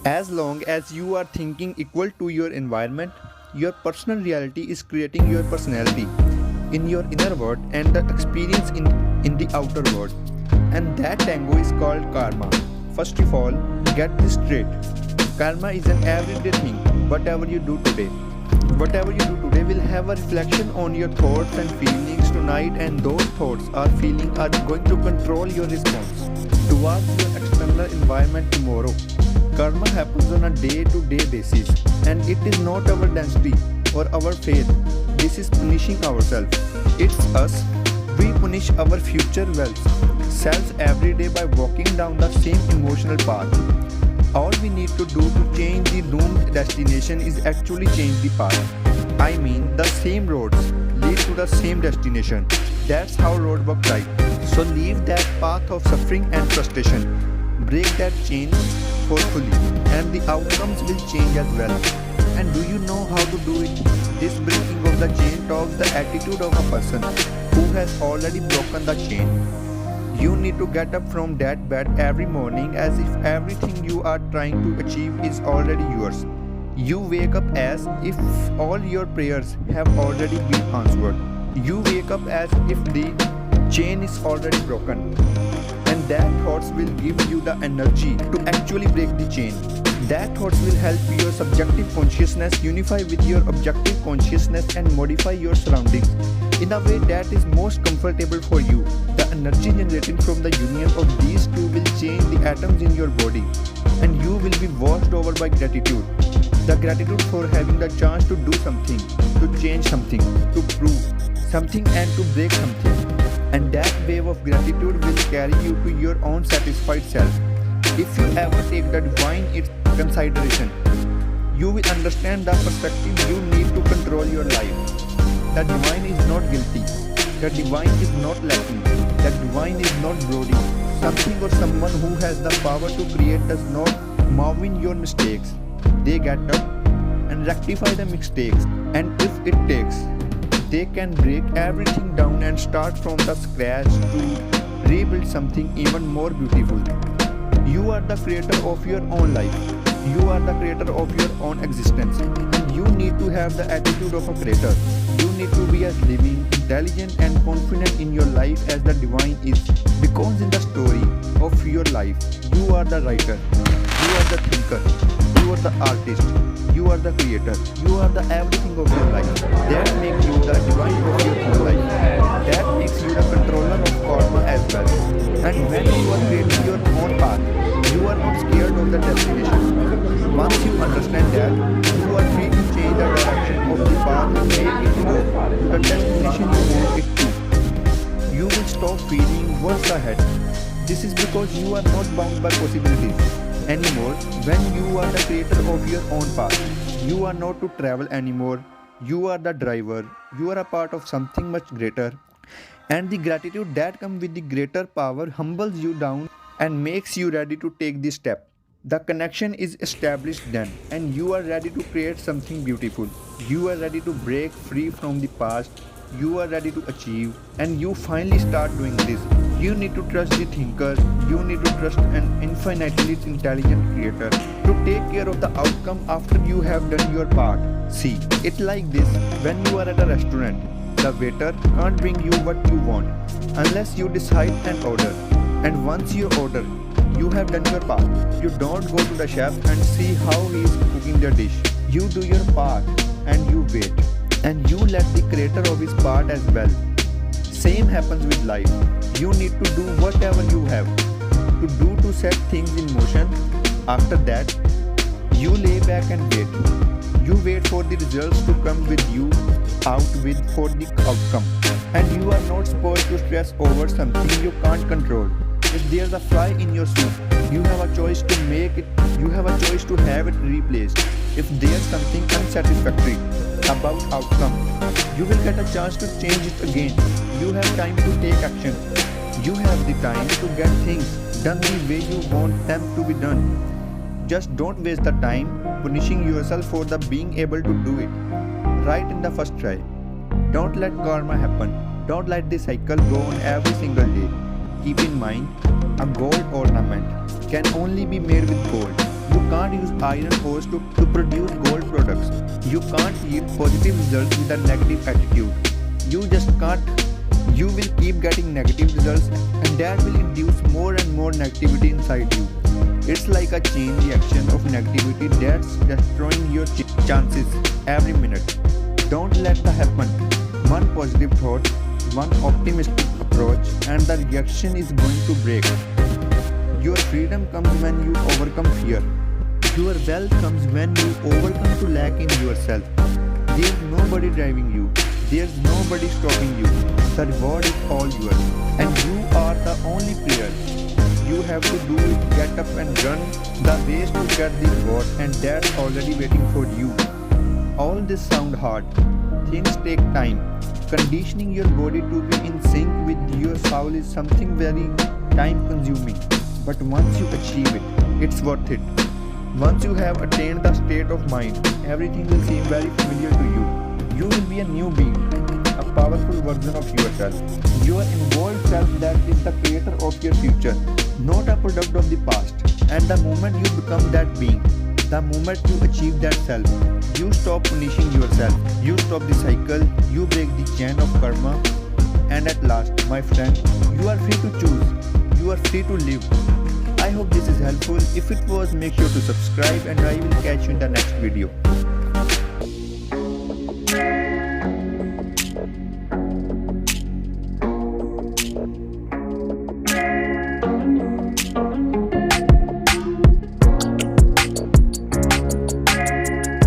As long as you are thinking equal to your environment, your personal reality is creating your personality in your inner world and the experience in the outer world. And that tango is called karma. First of all, get this straight. Karma is an everyday thing. Whatever you do today, whatever you do today will have a reflection on your thoughts and feelings tonight, and those thoughts or feelings are going to control your response towards your external environment tomorrow. Karma happens on a day-to-day basis, and it is not our density or our faith. This is punishing ourselves. It's us. We punish our future selves every day by walking down the same emotional path. All we need to do to change the doomed destination is actually change the path. I mean, the same roads lead to the same destination. That's how road work right. So leave that path of suffering and frustration. Break that chain forcefully, and the outcomes will change as well. And do you know how to do it? This breaking of the chain talks the attitude of a person who has already broken the chain. You need to get up from that bed every morning as if everything you are trying to achieve is already yours. You wake up as if all your prayers have already been answered. You wake up as if the chain is already broken. And that thoughts will give you the energy to actually break the chain. That thoughts will help your subjective consciousness unify with your objective consciousness and modify your surroundings in a way that is most comfortable for you. The energy generated from the union of these two will change the atoms in your body, and you will be washed over by gratitude. The gratitude for having the chance to do something, to change something, to prove something, and to break something. And that wave of gratitude will carry you to your own satisfied self. If you ever take the divine into consideration, you will understand the perspective you need to control your life. The divine is not guilty. The divine is not lacking. The divine is not brooding. Something or someone who has the power to create does not mow in your mistakes. They get up and rectify the mistakes. And if it takes, they can break everything down and start from the scratch to rebuild something even more beautiful. You are the creator of your own life. You are the creator of your own existence. And you need to have the attitude of a creator. You need to be as living, intelligent and confident in your life as the divine is. Because in the story of your life, you are the writer, you are the thinker, you are the artist, you are the creator, you are the everything of your life. That makes you the divine of your own life. That makes you the controller of karma as well. And when you are creating your own path, you are not scared of the destination. Once you understand that, you are free to change the direction of the path and make it go to the destination you want it to. You will stop feeling worse ahead. This is because you are not bound by possibilities anymore. When you are the creator of your own path, you are not to travel anymore. You are the driver. You are a part of something much greater. And the gratitude that comes with the greater power humbles you down and makes you ready to take the step. The connection is established then, and you are ready to create something beautiful. You are ready to break free from the past. You are ready to achieve, and you finally start doing this. You need to trust the thinker. You need to trust an infinitely intelligent creator to take care of the outcome after you have done your part. See, it's like this when you are at a restaurant. The waiter can't bring you what you want unless you decide and order. And once you order, you have done your part. You don't go to the chef and see how he is cooking the dish. You do your part and you wait. And you let the creator of his part as well. Same happens with life. You need to do whatever you have to do to set things in motion. After that, you lay back and wait. You wait for the results to come with you out with for the outcome. And you are not supposed to stress over something you can't control. If there's a fly in your soup, you have a choice to make it, you have a choice to have it replaced. If there's something unsatisfactory about outcome, you will get a chance to change it again. You have time to take action. You have the time to get things done the way you want them to be done. Just don't waste the time punishing yourself for the being able to do it right in the first try. Don't let karma happen. Don't let the cycle go on every single day. Keep in mind, a gold ornament can only be made with gold. You can't use iron ores to produce gold products. You can't yield positive results with a negative attitude. You just can't. You will keep getting negative results, and that will induce more and more negativity inside you. It's like a chain reaction of negativity that's destroying your chances every minute. Don't let that happen. One positive thought, one optimistic approach, and the reaction is going to break. Your freedom comes when you overcome fear. Your wealth comes when you overcome to lack in yourself. There's nobody driving you. There's nobody stopping you. The reward is all yours, and you are the only player. You have to do it, get up and run the race to get the reward, and that's already waiting for you. All this sound hard. Things take time. Conditioning your body to be in sync with your soul is something very time consuming. But once you achieve it, it's worth it. Once you have attained the state of mind, everything will seem very familiar to you. You will be a new being, a powerful version of yourself. Your involved self that is the creator of your future, not a product of the past. And the moment you become that being, the moment you achieve that self, you stop punishing yourself, you stop the cycle, you break the chain of karma, and at last, my friend, you are free to choose, you are free to live. I hope this is helpful. If it was, make sure to subscribe, and I will catch you in the next video.